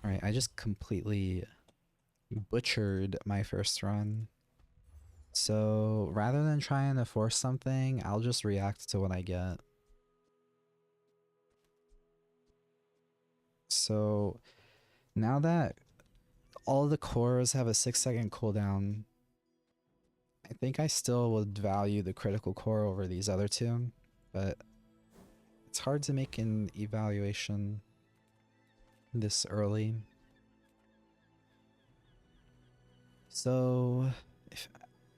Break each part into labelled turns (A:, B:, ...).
A: Alright, I just completely butchered my first run. So rather than trying to force something, I'll just react to what I get. So now that all the cores have a 6-second cooldown, I think I still would value the critical core over these other two, but it's hard to make an evaluation this early. So if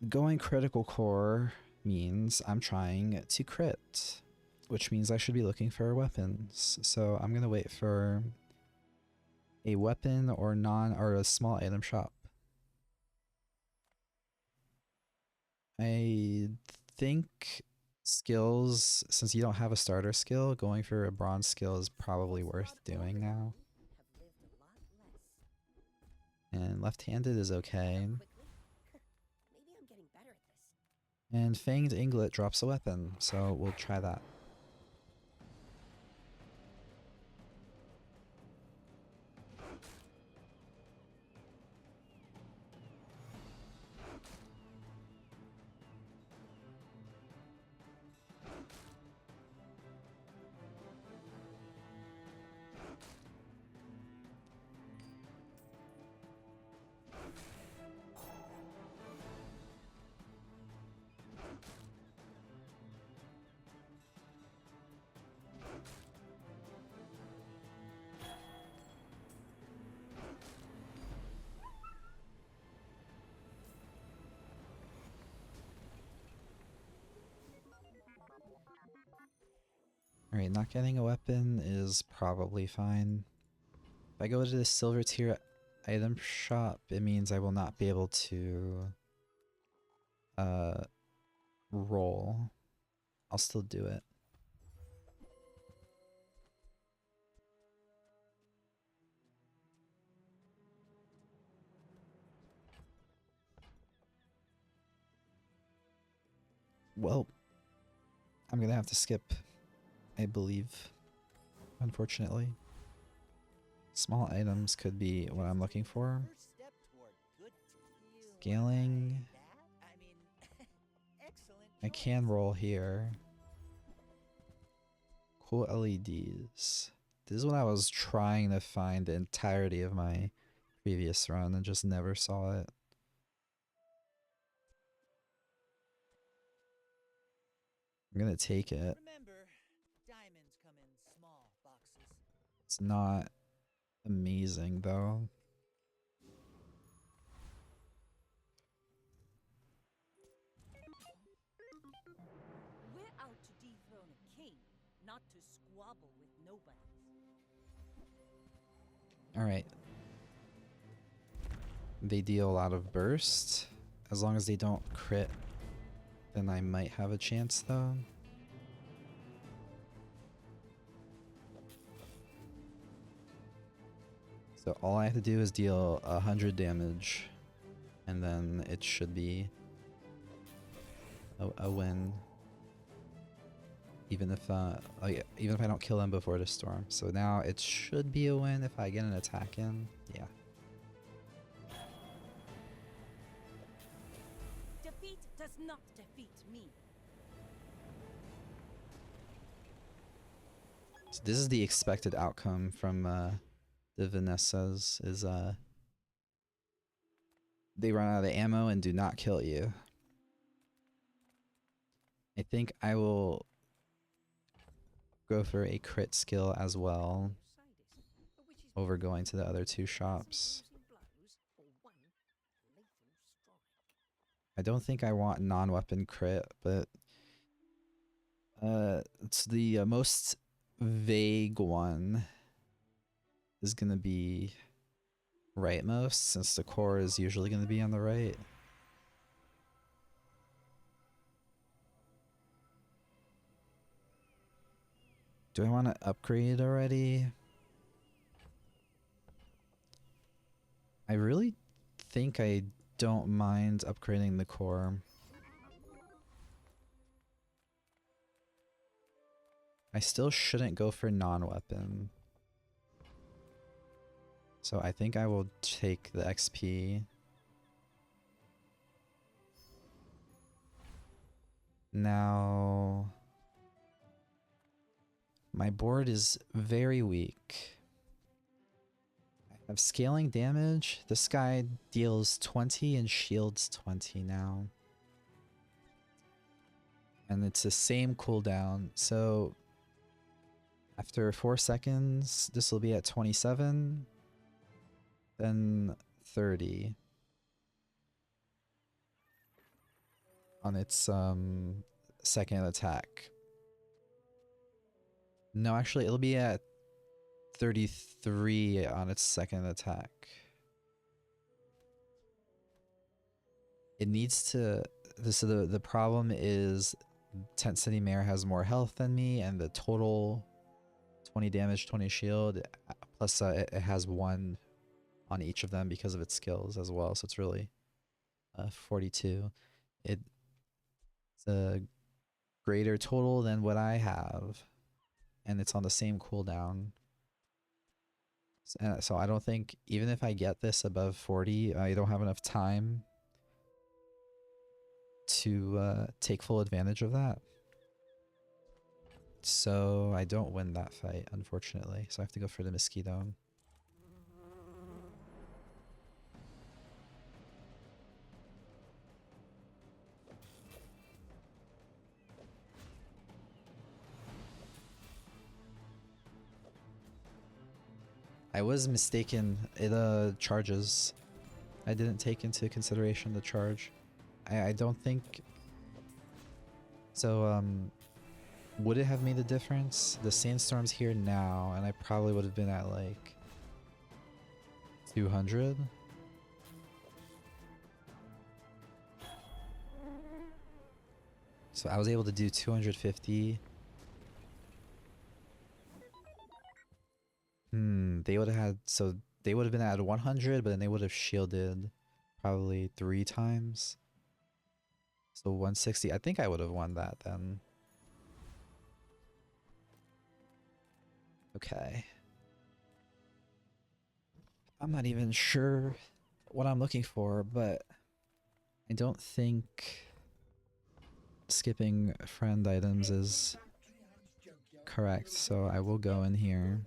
A: going critical core means I'm trying to crit, which means I should be looking for weapons. So I'm gonna wait for a weapon or a small item shop. I think skills, since you don't have a starter skill, going for a bronze skill is probably worth doing now. And left-handed is okay. And Fanged Inglet drops a weapon, so we'll try that. Alright, not getting a weapon is probably fine. If I go to the silver tier item shop, it means I will not be able to roll. I'll still do it. Well, I'm gonna have to skip, I believe, unfortunately. Small items could be what I'm looking for. Scaling. I can roll here. Cool LEDs. This is what I was trying to find the entirety of my previous run and just never saw it. I'm gonna take it. It's not amazing though.
B: We're out to dethrone a king, not to squabble with nobody.
A: Alright. They deal a lot of burst. As long as they don't crit, then I might have a chance though. So all I have to do is deal 100 damage, and then it should be a win. Even if I don't kill them before the storm. So now it should be a win if I get an attack in. Yeah.
B: Defeat does not defeat me.
A: So this is the expected outcome from the Vanessas is they run out of ammo and do not kill you. I think I will go for a crit skill as well over going to the other two shops. I don't think I want non-weapon crit, but it's the most vague one is gonna be rightmost, since the core is usually gonna be on the right. Do I want to upgrade already? I really think I don't mind upgrading the core. I still shouldn't go for non-weapon. So I think I will take the XP. Now, my board is very weak. I have scaling damage. This guy deals 20 and shields 20 now. And it's the same cooldown. So after 4 seconds, this will be at 27, then 30 on its second attack. No, actually, it'll be at 33 on its second attack. It needs to. The problem is, Tent City Mare has more health than me, and the total 20 damage, 20 shield, plus it has 1 on each of them because of its skills as well. So it's really 42. It's a greater total than what I have, and it's on the same cooldown. So I don't think, even if I get this above 40, I don't have enough time to take full advantage of that. So I don't win that fight, unfortunately. So I have to go for the Mosquito. I was mistaken. It charges. I didn't take into consideration the charge. I don't think... So, would it have made a difference? The sandstorm's here now, and I probably would have been at like 200. So I was able to do 250. They would have had, so they would have been at 100, but then they would have shielded probably 3 times. So 160. I think I would have won that then. Okay. I'm not even sure what I'm looking for, but I don't think skipping friend items is correct, so I will go in here.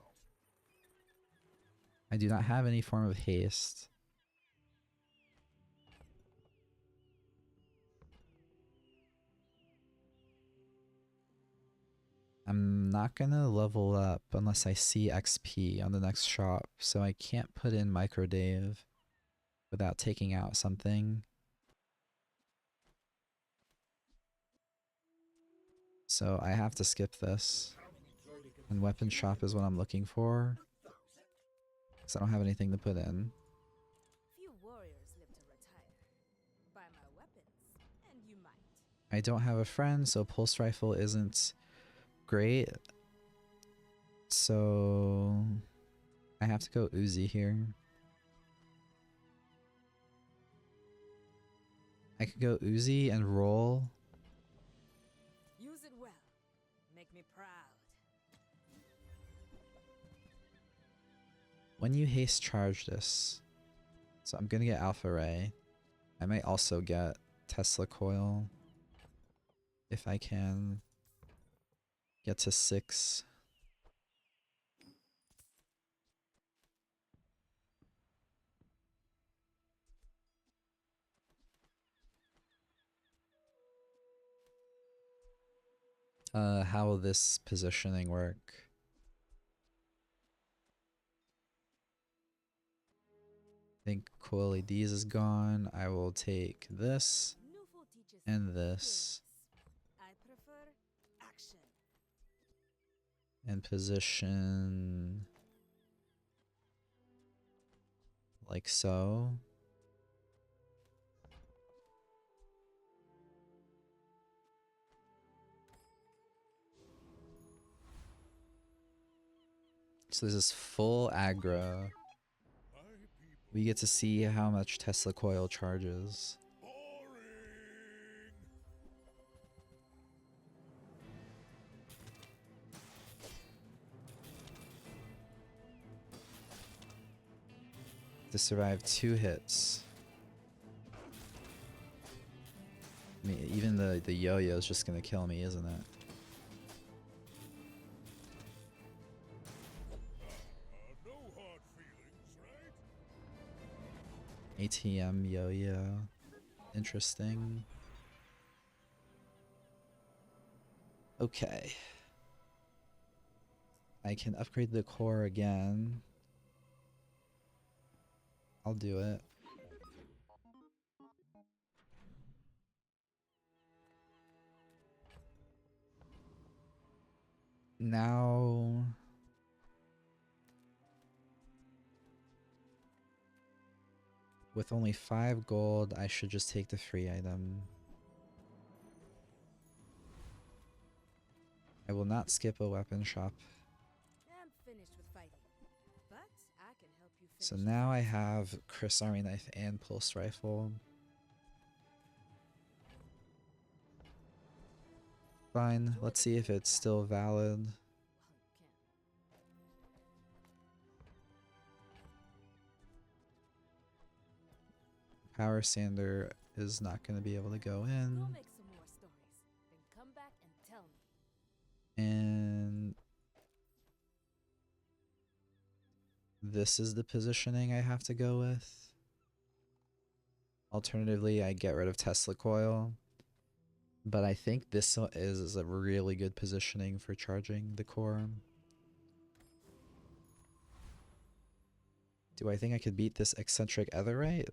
A: I do not have any form of haste. I'm not gonna level up unless I see XP on the next shop, so I can't put in microdave without taking out something. So I have to skip this. And weapon shop is what I'm looking for, because I don't have anything to put in.
B: Few warriors live to retire. Buy my weapons, and you might.
A: I don't have a friend, so pulse rifle isn't great. So I have to go Uzi here. I could go Uzi and roll.
B: Use it well. Make me proud.
A: When you haste charge this, so I'm gonna get Alpha Ray. I might also get Tesla Coil if I can get to 6. How will this positioning work? I think Cool LEDs is gone. I will take this and this
B: I prefer action.
A: and position like so. So this is full aggro. We get to see how much Tesla Coil charges. to survive 2 hits. I mean, even the yo-yo is just gonna kill me, isn't it?
C: No hard feelings, right?
A: ATM yo-yo. Interesting. Okay. I can upgrade the core again. I'll do it. Now... with only 5 gold, I should just take the free item. I will not skip a weapon shop.
B: I'm finished with fighting, but I can help you finish.
A: So now I have Chris Army Knife and Pulse Rifle. Fine, let's see if it's still valid. Power Sander is not going to be able to go in.
B: Go make some more stories, then come back and tell me.
A: And this is the positioning I have to go with. Alternatively, I get rid of Tesla Coil. But I think this is a really good positioning for charging the core. Do I think I could beat this eccentric Etherite?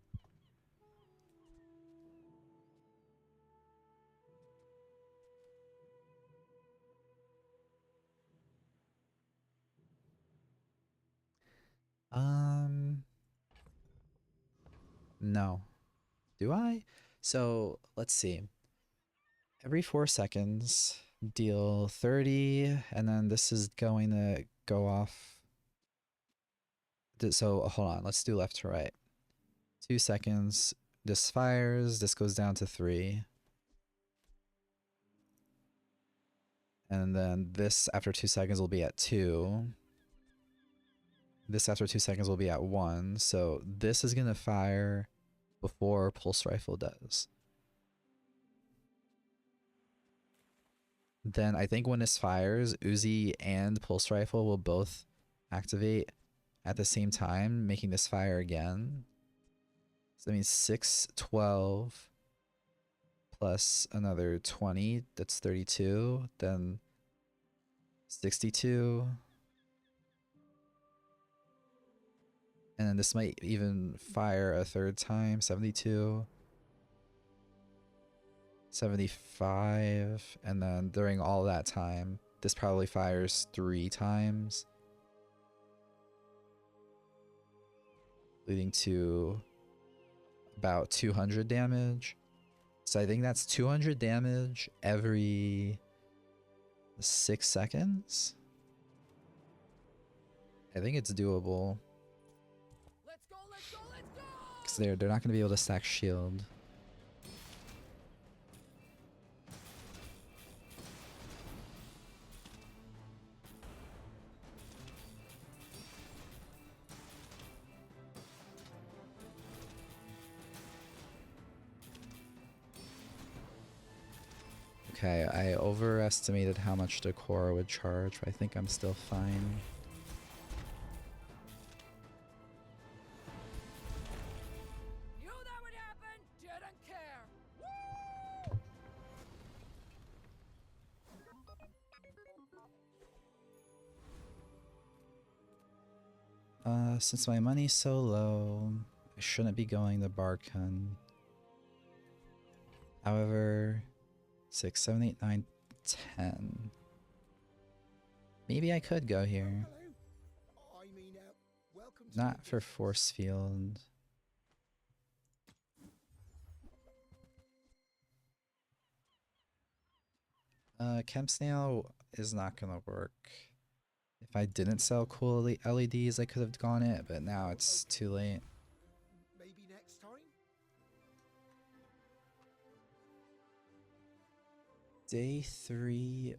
A: No. Do I? So, let's see. Every 4 seconds, deal 30, and then this is going to go off. So, hold on, let's do left to right. 2 seconds, this fires, this goes down to 3. And then this after 2 seconds will be at 2. This after 2 seconds will be at 1. So this is going to fire before Pulse Rifle does. Then I think when this fires, Uzi and Pulse Rifle will both activate at the same time, making this fire again. So that means 6, 12 plus another 20, that's 32, then 62. And then this might even fire a 3rd time, 72. 75, and then during all that time, this probably fires 3 times, leading to about 200 damage. So I think that's 200 damage every 6 seconds. I think it's doable.
C: Let's go, let's go, let's go!
A: Because they're not going to be able to stack shield. Okay, I overestimated how much the core would charge, but I think I'm still fine.
C: Knew that would happen, didn't care! Woo!
A: Since my money's so low, I shouldn't be going to Barkun. However, 6, 7, 8, 9, 10. Maybe I could go here.
C: I mean, welcome to
A: Not for force field. Chem Snail is not gonna work. If I didn't sell cool LEDs, I could have gone it, but now it's too late.
C: maybe next time?
A: Day 3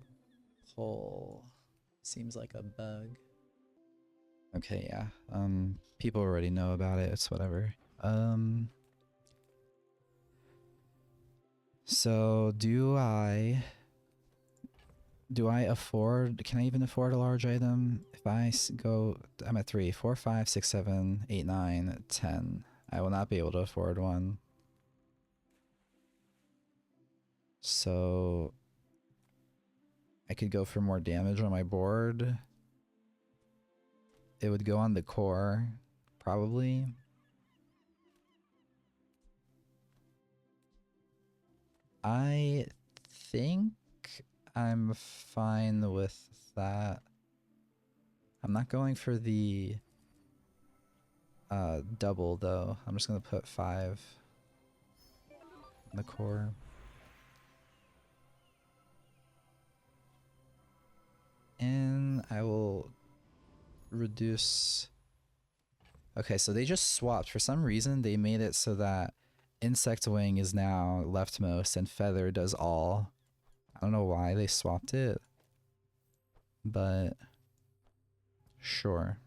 A: pull. Seems like a bug. Okay, yeah. People already know about it. It's whatever. So do I afford, can I even afford a large item? If I go, I'm at 3, 4, 5, 6, 7, 8, 9, 10. I will not be able to afford one. So I could go for more damage on my board. It would go on the core, probably. I think I'm fine with that. I'm not going for the double though. I'm just gonna put 5 in the core. And I will reduce. Okay, so they just swapped. For some reason, they made it so that Insect Wing is now leftmost and Feather does all. I don't know why they swapped it, but sure.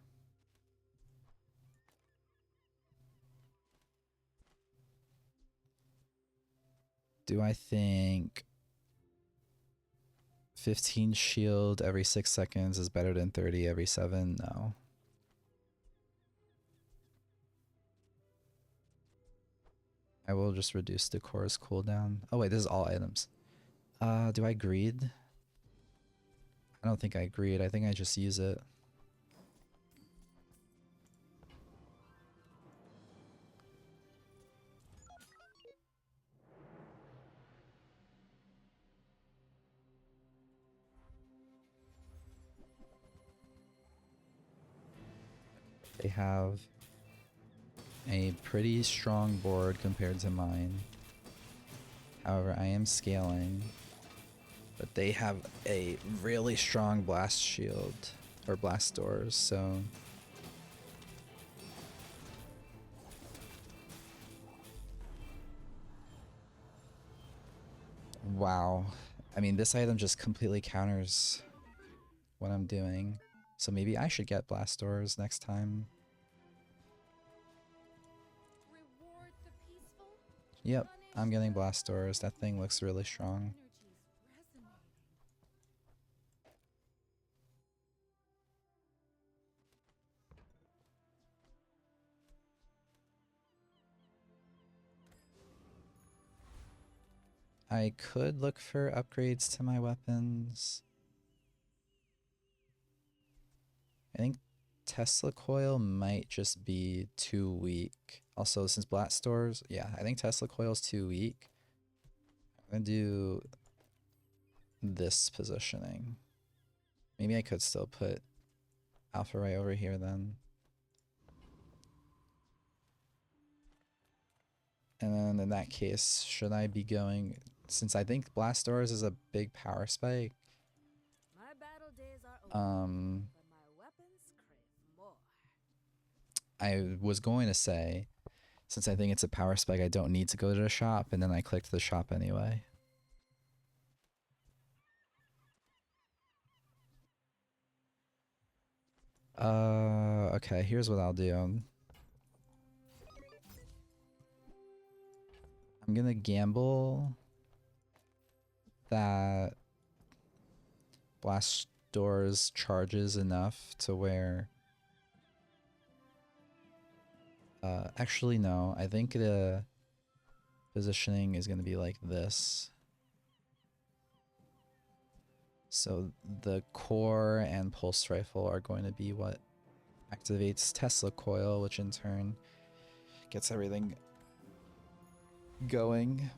A: Do I think 15 shield every 6 seconds is better than 30 every 7? No. I will just reduce the core's cooldown. Oh wait, this is all items. Do I greed? I don't think I greed. I think I just use it. They have a pretty strong board compared to mine. However, I am scaling. But they have a really strong blast shield. Or blast doors, so... Wow. I mean, this item just completely counters what I'm doing. So maybe I should get blast doors next time.
C: Reward the peaceful,
A: Yep, I'm
C: punish
A: getting
C: the
A: blast doors. That thing looks really strong.
C: energies resonating.
A: I could look for upgrades to my weapons. I think Tesla Coil might just be too weak. Also, since blast doors, yeah, I think Tesla Coil's too weak. I'm gonna do this positioning. Maybe I could still put Alpha Ray over here then. And then in that case, should I be going, since I think blast doors is a big power spike,
C: My battle days are over, but my weapons crave more.
A: I was going to say, since I think it's a power spike, I don't need to go to the shop, and then I clicked the shop anyway. Okay, here's what I'll do. I'm gonna gamble that blast doors charges enough to where actually no, I think the positioning is gonna be like this. So the core and pulse rifle are going to be what activates Tesla coil, which in turn gets everything going.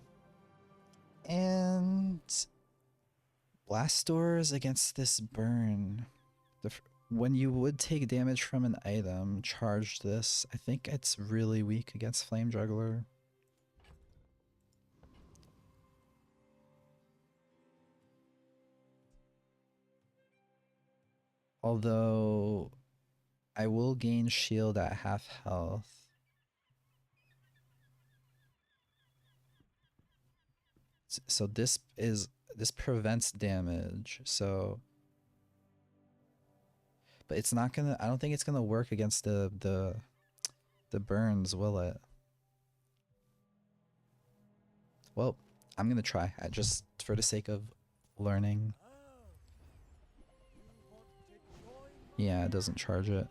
A: And blast doors against this burn. When you would take damage from an item, charge this. I think it's really weak against Flame Juggler. Although I will gain shield at half health. So this prevents damage. So But it's not gonna, I don't think it's gonna work against the burns, will it? Well, I'm gonna try. Just for the sake of learning. Yeah, it doesn't charge it.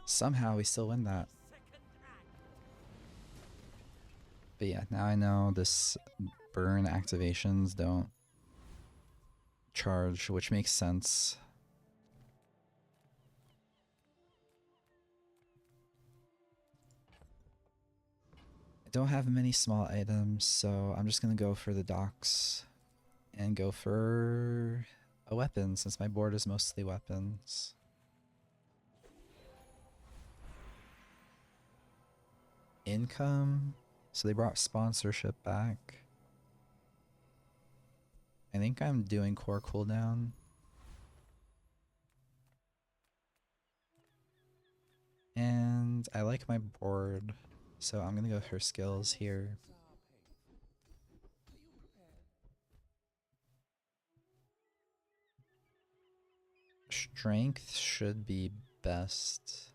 A: Somehow we still win that. But yeah, now I know this burn activations don't charge, which makes sense. I don't have many small items, so I'm just gonna go for the docks and go for a weapon since my board is mostly weapons. Income. So they brought sponsorship back. I think I'm doing core cooldown. And I like my board, so I'm gonna go for skills here. Strength should be best.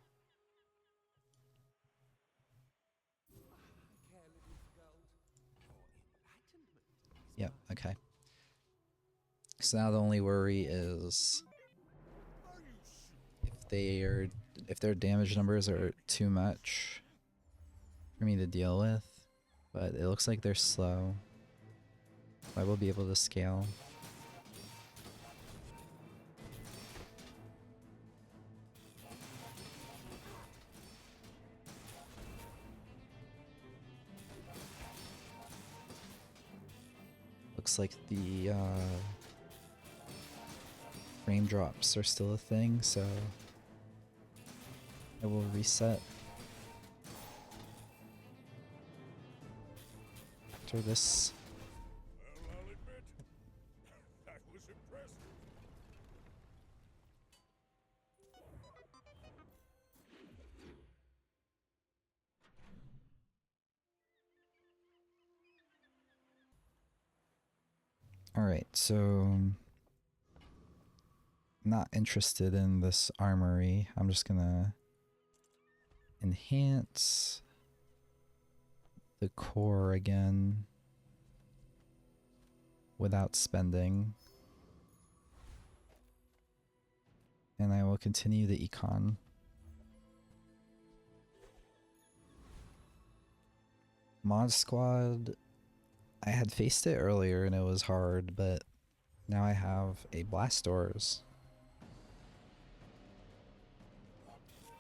A: Yep, okay. So now the only worry is if their damage numbers are too much for me to deal with, but it looks like they're slow. I will be able to scale. Looks like the frame drops are still a thing, so I will reset after this.
D: Well, I'll admit, that was impressive.
A: Alright, so not interested in this armory. I'm just gonna enhance the core again without spending. And I will continue the econ. Mod Squad, I had faced it earlier and it was hard, but now I have a Blast Doors,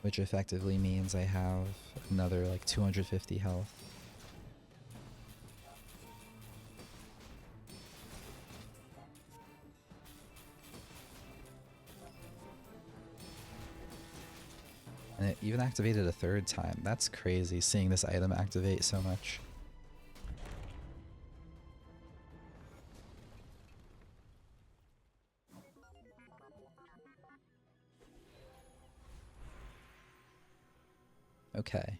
A: which effectively means I have another like 250 health. And it even activated a third time. That's crazy, seeing this item activate so much. Okay.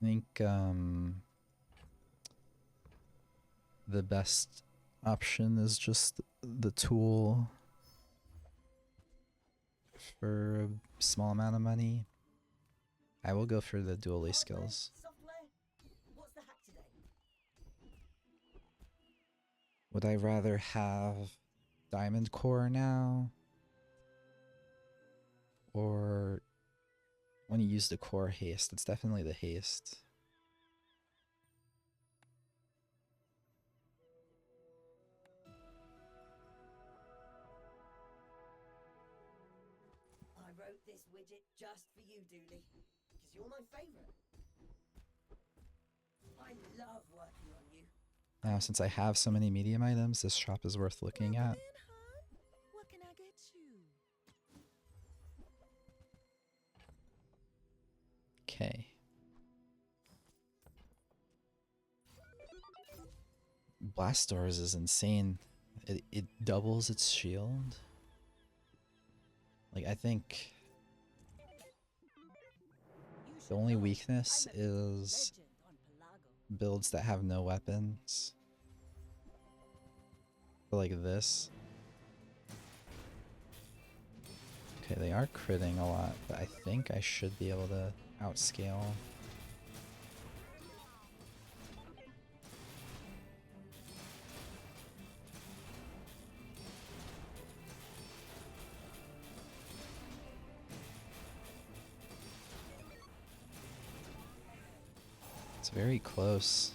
A: I think the best option is just the tool for a small amount of money. I will go for the Dooley skills.
B: Software? What's the hack today?
A: Would I rather have Diamond Core now? Or when you use the core haste? It's definitely the haste.
B: I wrote this widget just for you, Dooley, because you're my favorite. I love working on you.
A: Now, since I have so many medium items, this shop is worth looking at.
C: Welcome in, hon. What can I get you?
A: Okay. Blast Doors is insane. It doubles its shield. Like, I think
B: You should
A: the only
B: know,
A: weakness
B: I'm a
A: is
B: legend on Pelago.
A: builds that have no weapons. Like this. Okay, they are critting a lot, but I think I should be able to outscale. It's very close.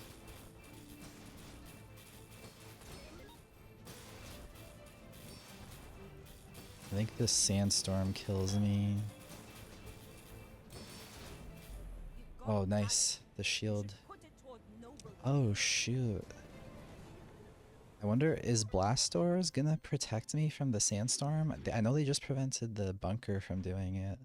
A: I think this sandstorm kills me.
B: You've got
A: Oh,
B: talent.
A: nice. The
B: You should
A: shield.
B: put it toward noble
A: Oh,
B: work.
A: shoot. I wonder, is Blast Doors gonna protect me from the sandstorm? I know they just prevented the bunker from doing it.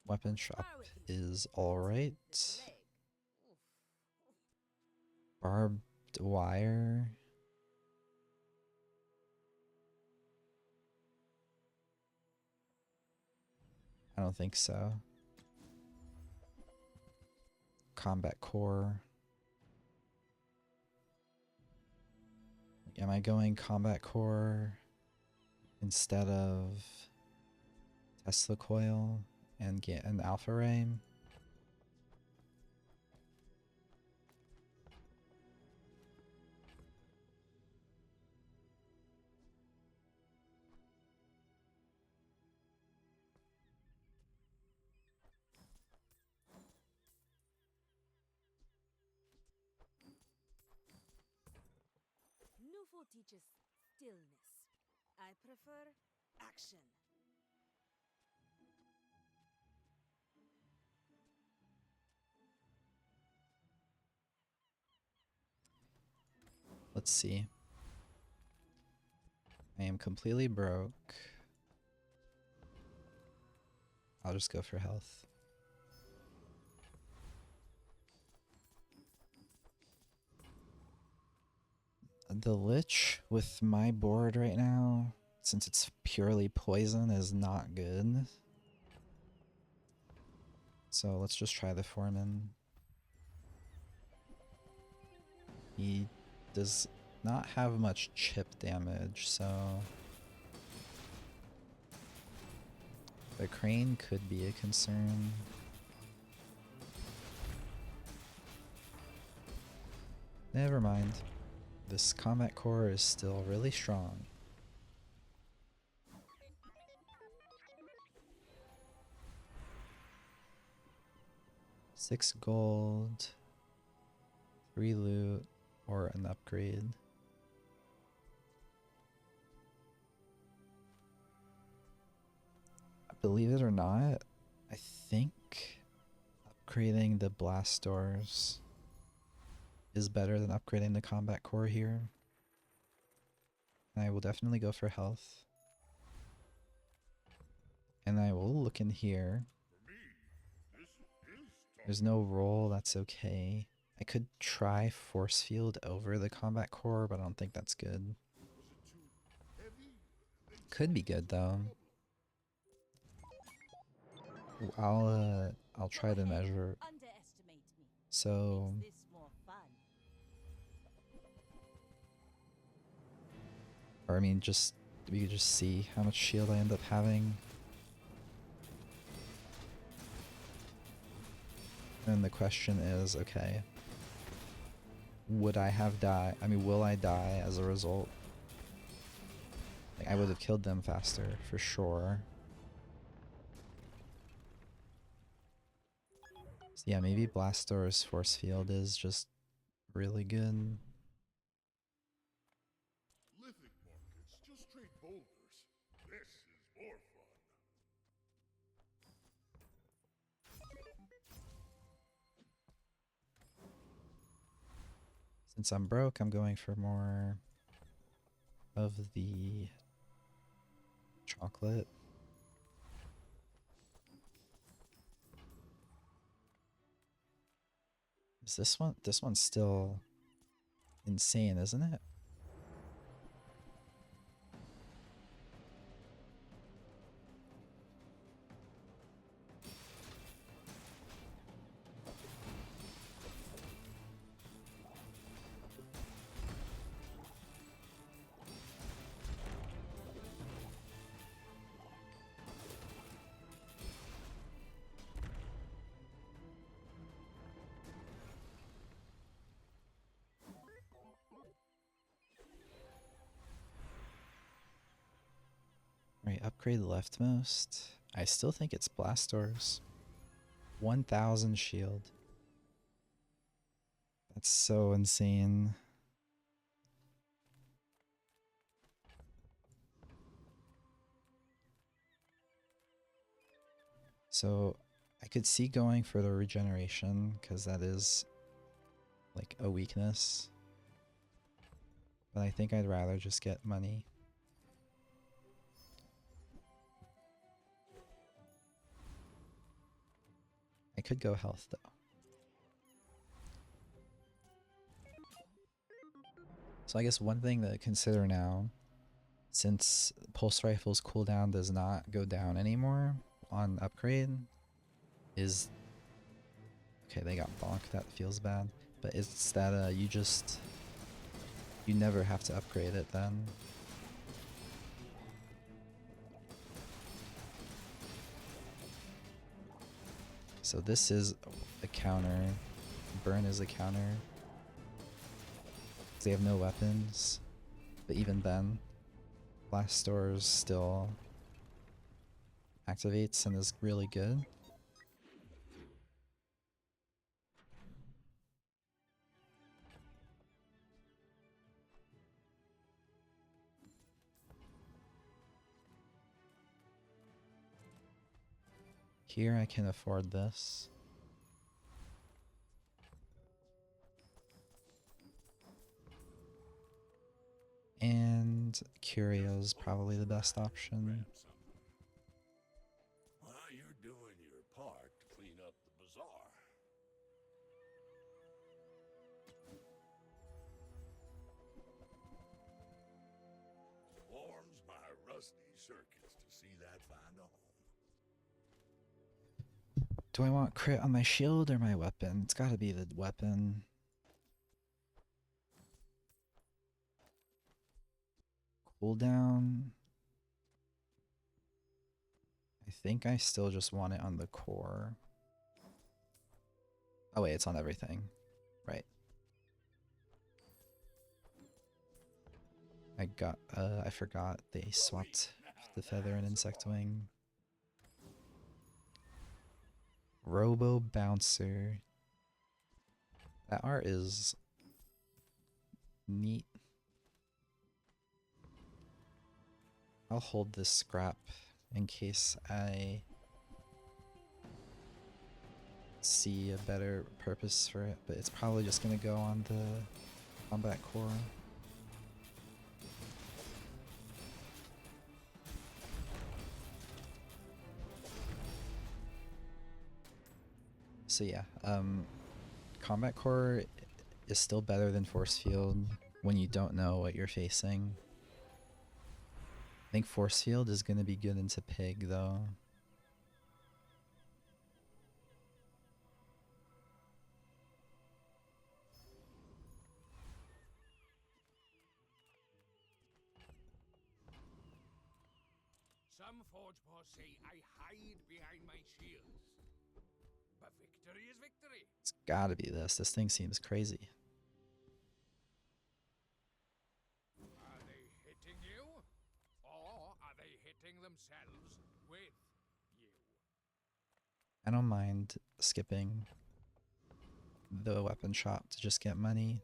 A: Weapon shop
C: Far with you.
A: is alright.
C: Leg. Oof.
A: Barbed wire. I don't think so. Combat core. Am I going combat core instead of Tesla coil and get an alpha ray?
C: Nufo teaches stillness. I prefer action.
A: Let's see. I am completely broke. I'll just go for health. The Lich with my board right now, since it's purely poison, is not good. So let's just try the Foreman. He does not have much chip damage, so the crane could be a concern. Never mind. This combat core is still really strong. $6 gold, 3 loot, or an upgrade. Believe it or not, I think upgrading the blast doors is better than upgrading the combat core here. And I will definitely go for health. And I will look in here. There's no roll, that's okay. I could try force field over the combat core, but I don't think that's good. Could be good though. I'll try the measure.
B: Underestimate me.
A: So
B: Makes this more fun.
A: or I mean just we could just see how much shield I end up having. And the question is, okay, would I have died? I mean, will I die as a result? Like, I would have killed them faster, for sure. So yeah, maybe Blastor's force field is just really good.
D: Lithic markets just trade boulders. This is more fun.
A: Since I'm broke, I'm going for more of the chocolate. Is this one? This one's still insane, isn't it? Right, upgrade leftmost. I still think it's blast doors. 1000 shield. That's so insane. So I could see going for the regeneration because that is like a weakness. But I think I'd rather just get money. I could go health though. So I guess one thing to consider now, since pulse rifle's cooldown does not go down anymore on upgrade, is okay. They got bonked. That feels bad, but it's that you never have to upgrade it then. So this is a counter. Burn is a counter. They have no weapons, but even then, blast doors still activates and is really good. Here I can afford this. And Curio's probably the best option.
D: Well, you're doing your part to clean up the bazaar. Warms my rusty circuits to see that find a home.
A: Do I want crit on my shield or my weapon? It's gotta be the weapon. Cooldown. I think I still just want it on the core. Oh wait, it's on everything. Right. I forgot they swapped the feather and insect wing. Robo Bouncer. That art is neat. I'll hold this scrap in case I see a better purpose for it, but it's probably just gonna go on the combat core. So yeah, combat core is still better than force field when you don't know what you're facing. I think force field is going to be good into pig though.
D: Some forge boss say I hide behind my shields. But victory is victory.
A: It's gotta be this. This thing seems crazy.
D: Are they hitting you? Or are they hitting themselves with you?
A: I don't mind skipping the weapon shop to just get money.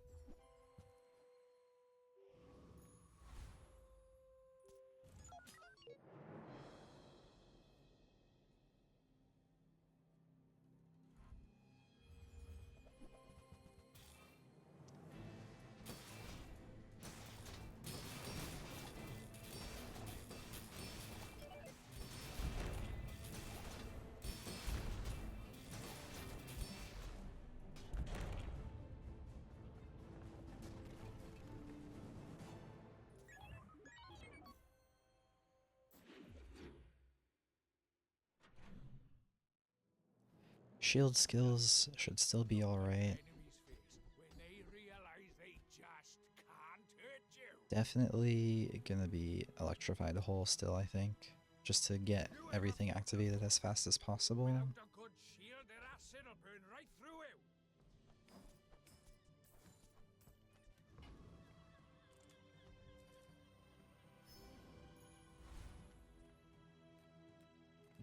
A: Shield skills should still be alright.
D: Enemy's face when they realize they just can't hurt you.
A: Definitely gonna be electrified hull still, I think. Just to get everything activated as fast as possible.
D: Without a good shield, their acid'll burn right through you.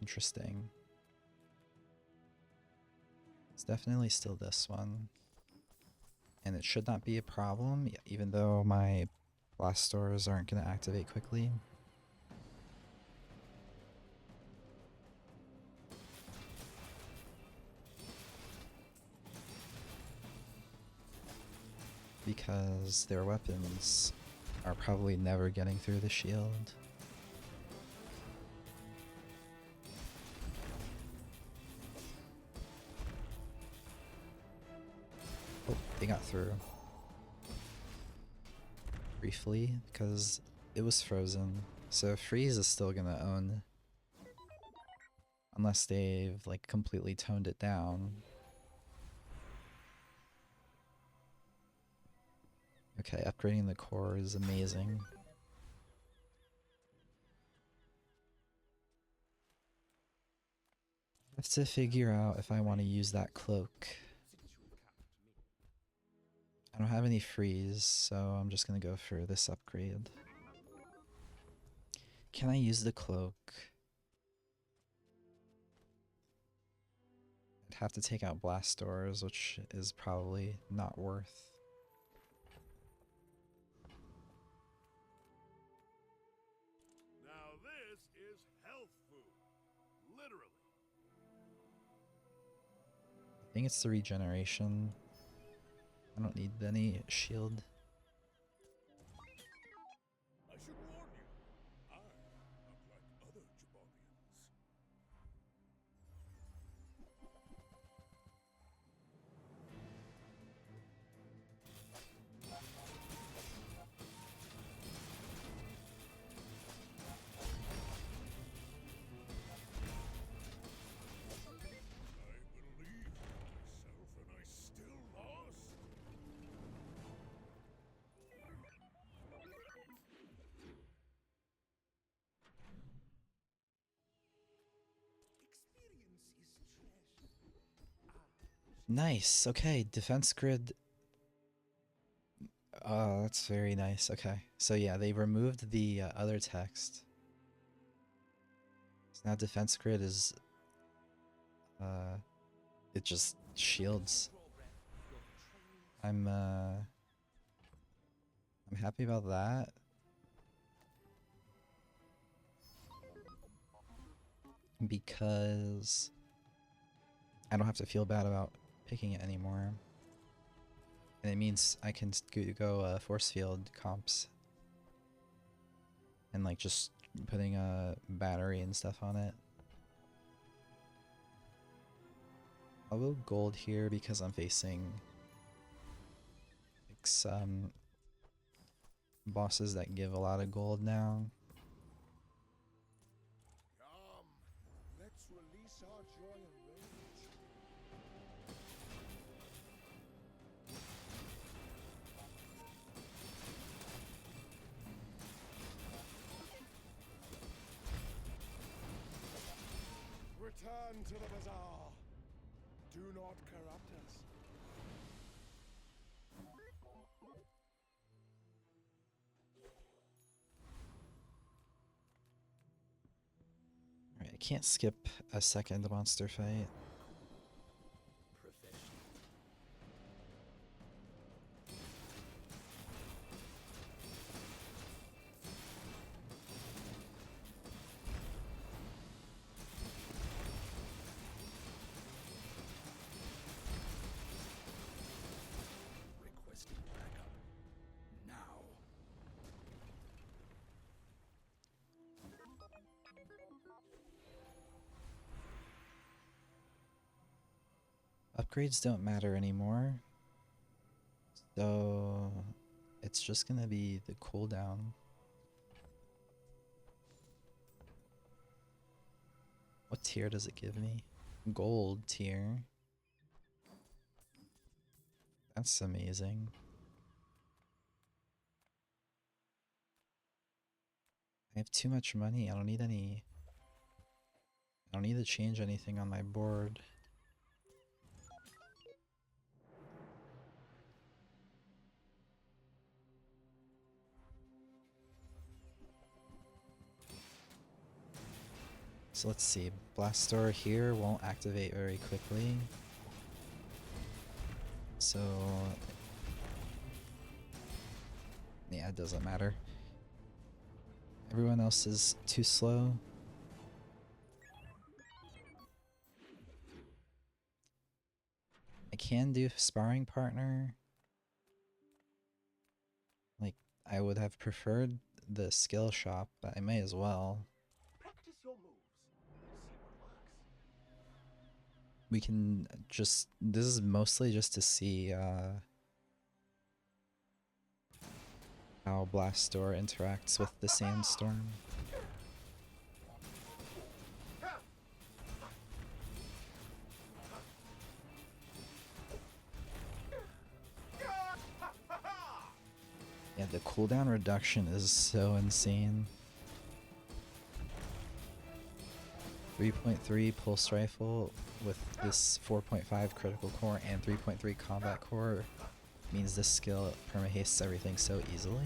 A: Interesting. It's definitely still this one. And it should not be a problem, even though my blast stores aren't going to activate quickly. Because their weapons are probably never getting through the shield. Oh, they got through. Briefly, because it was frozen. So freeze is still gonna own. Unless they've like completely toned it down. Okay, upgrading the core is amazing. I have to figure out if I want to use that cloak. I don't have any freeze, so I'm just gonna go for this upgrade. Can I use the cloak? I'd have to take out blast doors, which is probably not worth.
D: Now this is health food. Literally.
A: I think it's the regeneration. I don't need any shield.
D: I should warn you. I'm unlike other Jabarians. I believed myself and I still lost. Experience is trash.
A: Nice. Okay, defense grid. Oh, that's very nice. Okay. So yeah, they removed the other text. So now defense grid is it just shields. I'm happy about that. Because I don't have to feel bad about picking it anymore. And it means I can go force field comps. And like just putting a battery and stuff on it. I'll go gold here because I'm facing like some bosses that give a lot of gold now.
D: Come, let's release our joy and rage. Return to the Bazaar. Do not corrupt us.
A: Alright, I can't skip a second monster fight.
D: Requesting backup. Now.
A: Upgrades don't matter anymore. So it's just gonna be the cooldown. What tier does it give me? Gold tier. That's amazing. I have too much money. I don't need any. I don't need to change anything on my board. So let's see. Blast Door here won't activate very quickly. So yeah, it doesn't matter. Everyone else is too slow. I can do sparring partner. Like, I would have preferred the skill shop, but I may as well.
D: Practice your moves. See what works.
A: We can just, this is mostly just to see how Blast Door interacts with the Sandstorm. Yeah, the cooldown reduction is so insane. 3.3 pulse rifle with this 4.5 critical core and 3.3 combat core means this skill perma-hastes everything so easily.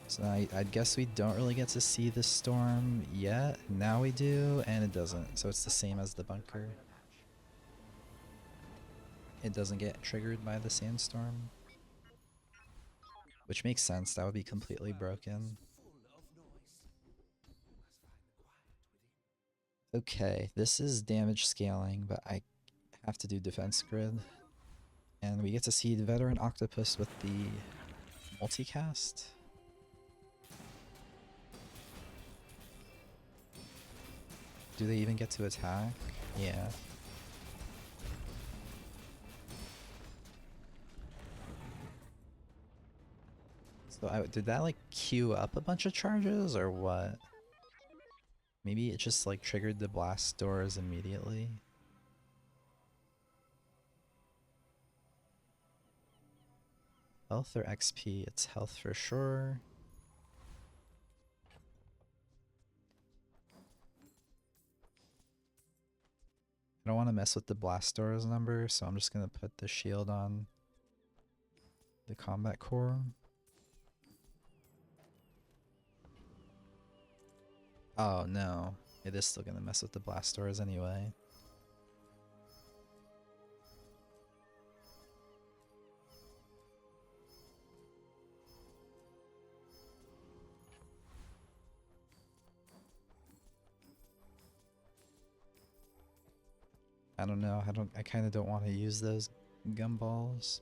A: So I guess we don't really get to see the storm yet. Now we do, and it doesn't. So it's the same as the bunker. It doesn't get triggered by the sandstorm. Which makes sense, that would be completely broken. Okay, this is damage scaling, but I have to do defense grid. And we get to see the veteran octopus with the multicast. Do they even get to attack? Yeah. So did that like queue up a bunch of charges or what? Maybe it just like triggered the blast doors immediately. Health or XP? It's health for sure. I don't want to mess with the blast doors number, so I'm just gonna put the shield on the combat core. Oh no, it is still gonna mess with the blast doors anyway. I don't know, I kinda don't want to use those gumballs.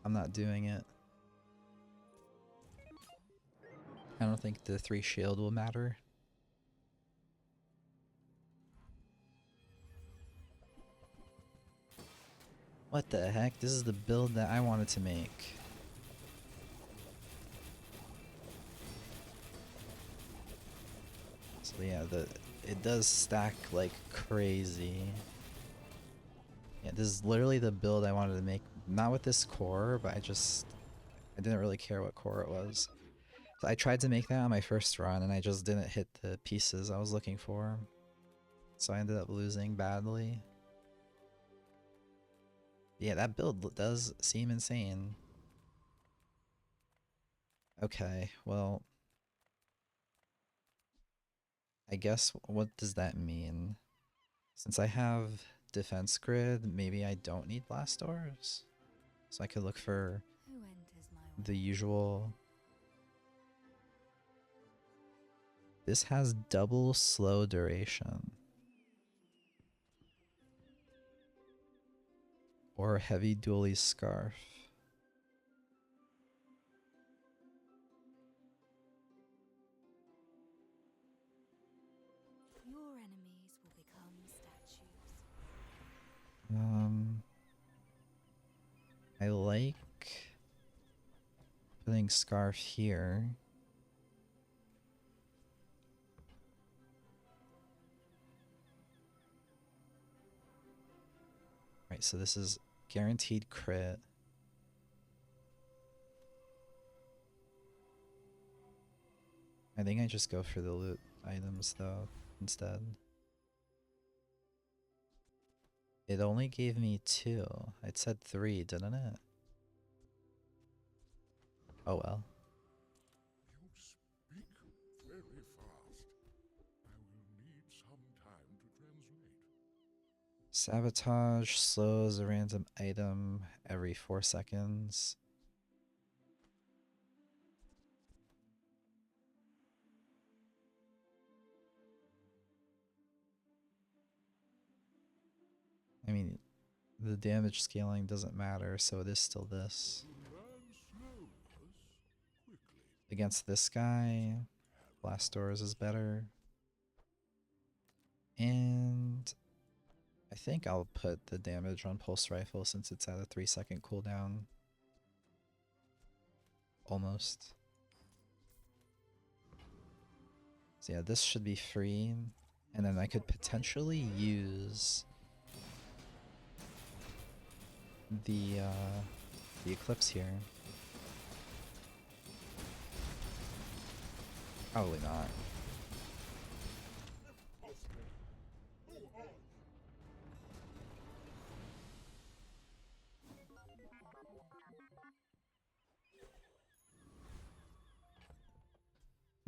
A: I'm not doing it. I don't think the 3 shield will matter. What the heck? This is the build that I wanted to make. So yeah, it does stack like crazy. Yeah, this is literally the build I wanted to make. Not with this core, but I didn't really care what core it was. So I tried to make that on my first run and I just didn't hit the pieces I was looking for. So I ended up losing badly. Yeah, that build does seem insane. Okay, well, I guess what does that mean? Since I have defense grid, maybe I don't need blast doors? So I could look for
C: Who enters my way?
A: the usual. This has double slow duration. Or heavy Dooley scarf.
C: Your enemies will become
A: putting Scarf here. Right, so this is guaranteed crit. I think I just go for the loot items though instead. It only gave me 2. It said 3, didn't it? Oh well.
E: You speak very fast. I will need some time to translate.
A: Sabotage slows a random item every 4 seconds. I mean, the damage scaling doesn't matter, so it is still this.
E: You learn slowness quickly.
A: Against this guy, Blast Doors is better. And I think I'll put the damage on Pulse Rifle since it's at a 3-second cooldown. Almost. So yeah, this should be free. And then I could potentially use the Eclipse here. Probably not.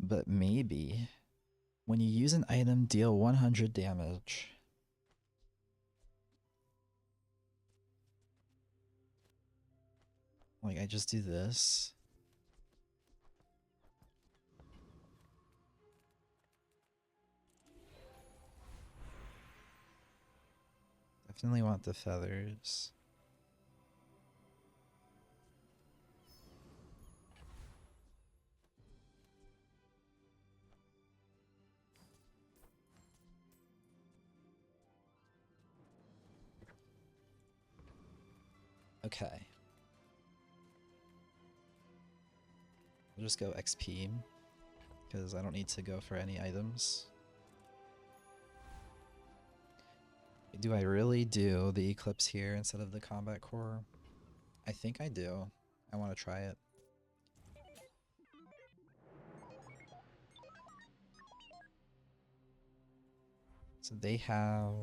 A: But maybe when you use an item, deal 100 damage. Like, I just do this. Definitely want the feathers. Okay. I'll just go XP, because I don't need to go for any items. Do I really do the Eclipse here instead of the Combat Core? I think I do. I want to try it. So they have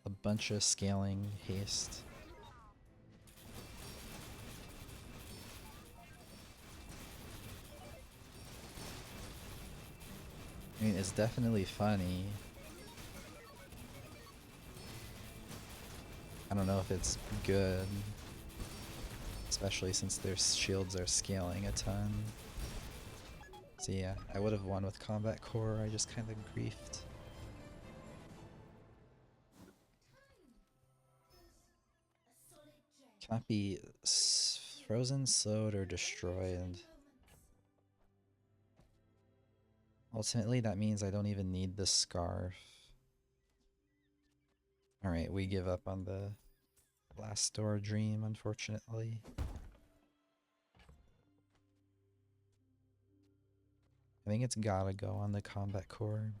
A: a bunch of scaling haste. I mean, it's definitely funny. I don't know if it's good, especially since their shields are scaling a ton. So yeah, I would have won with Combat Core, I just kind of griefed. Cannot be frozen, slowed, or destroyed. Ultimately, that means I don't even need the Scarf. Alright, we give up on the Blast Door dream, unfortunately. I think it's gotta go on the Combat Core.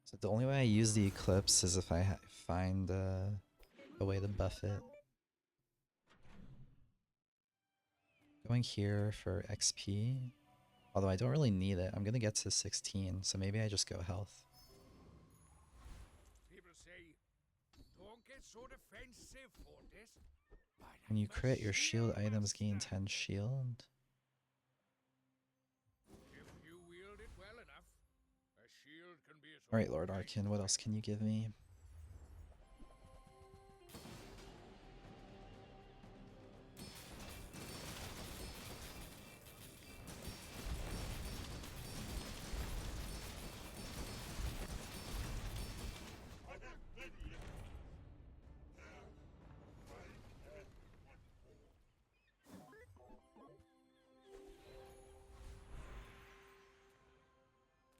A: So the only way I use the Eclipse is if I find a way to buff it. Going here for XP. Although I don't really need it. I'm gonna get to 16, so maybe I just go health.
D: People say, don't get so defensive for this.
A: When you crit, your shield items gain 10 shield.
D: If you wield it well enough, a shield can be its
A: Alright,
D: own
A: Lord Arkin, what else can you give me?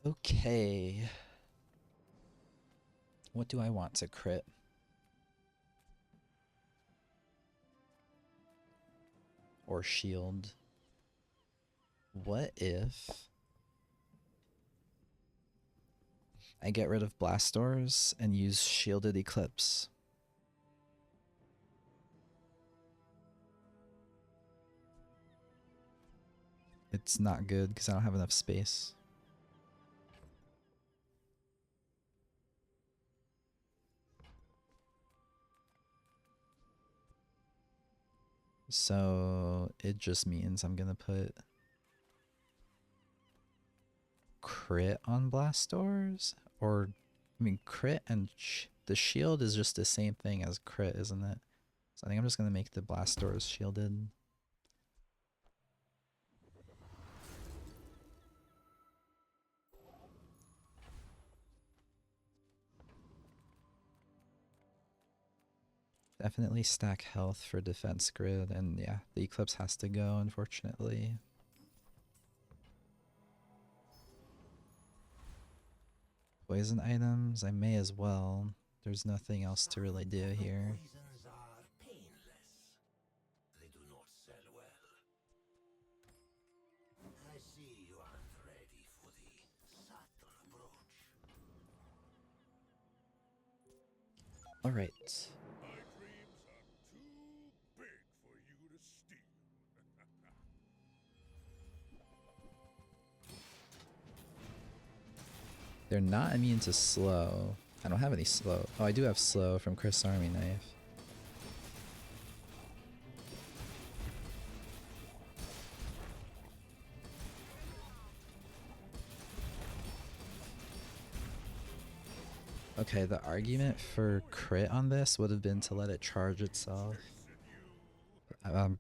A: Okay. What do I want to crit? or shield. What if I get rid of blast doors and use shielded eclipse? It's not good because I don't have enough space. So it just means I'm gonna put crit on blast doors, or I mean crit and the shield is just the same thing as crit, isn't it? So I think I'm just gonna make the blast doors shielded. Definitely stack health for defense grid, and yeah, the eclipse has to go, unfortunately. Poison items, I may as well. There's nothing else to really do here.
D: Poisons are painless. They do not sell well. I see you aren't ready for the subtle approach.
A: Alright.
E: My dreams are too big for you to steal.
A: They're not immune to slow. I don't have any slow. Oh, I do have slow from Chris' Army Knife. Okay, the argument for crit on this would have been to let it charge itself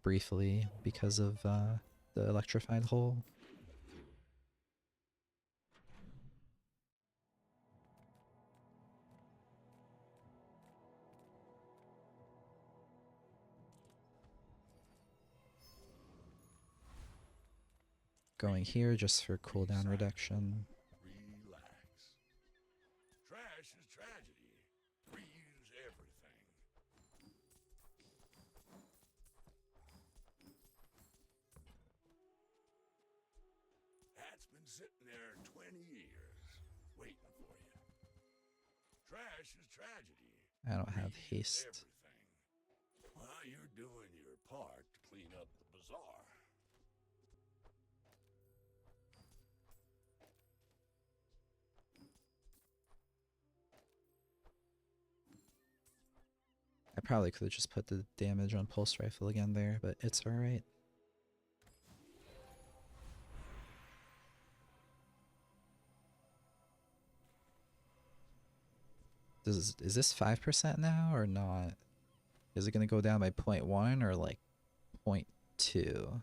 A: briefly because of the electrified hole. Going here just for cooldown reduction.
E: Relax. Trash is tragedy. Reuse everything. That's been sitting there 20 years, waiting for you. Trash is tragedy.
A: I don't have
E: Reuse
A: haste.
E: everything. Well, you're doing your part to clean up the bazaar.
A: I probably could have just put the damage on pulse rifle again there, but it's alright. Is this 5% now or not? Is it going to go down by 0.1 or like 0.2?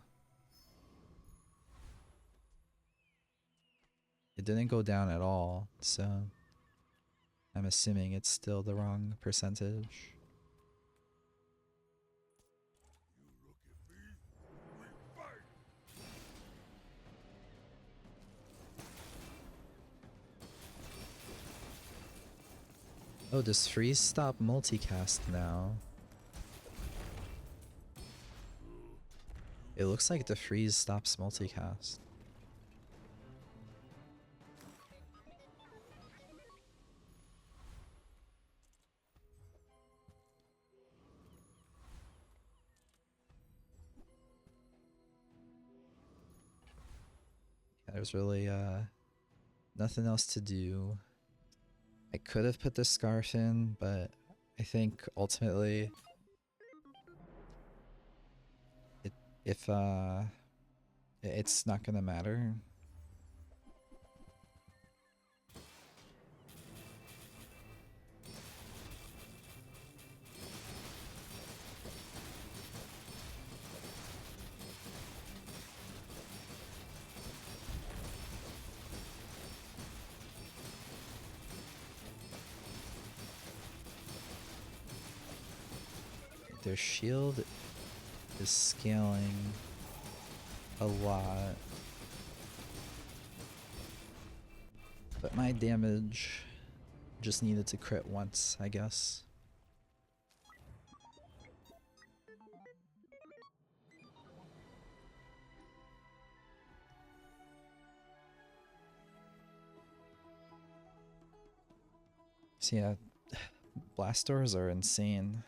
A: It didn't go down at all, so I'm assuming it's still the wrong percentage.
E: You look at me, we fight.
A: Oh, does freeze stop multicast now? It looks like the freeze stops multicast. There's really nothing else to do. I could have put the scarf in, but I think ultimately it's not gonna matter. Their shield is scaling a lot, but my damage just needed to crit once, I guess. So yeah, blast doors are insane.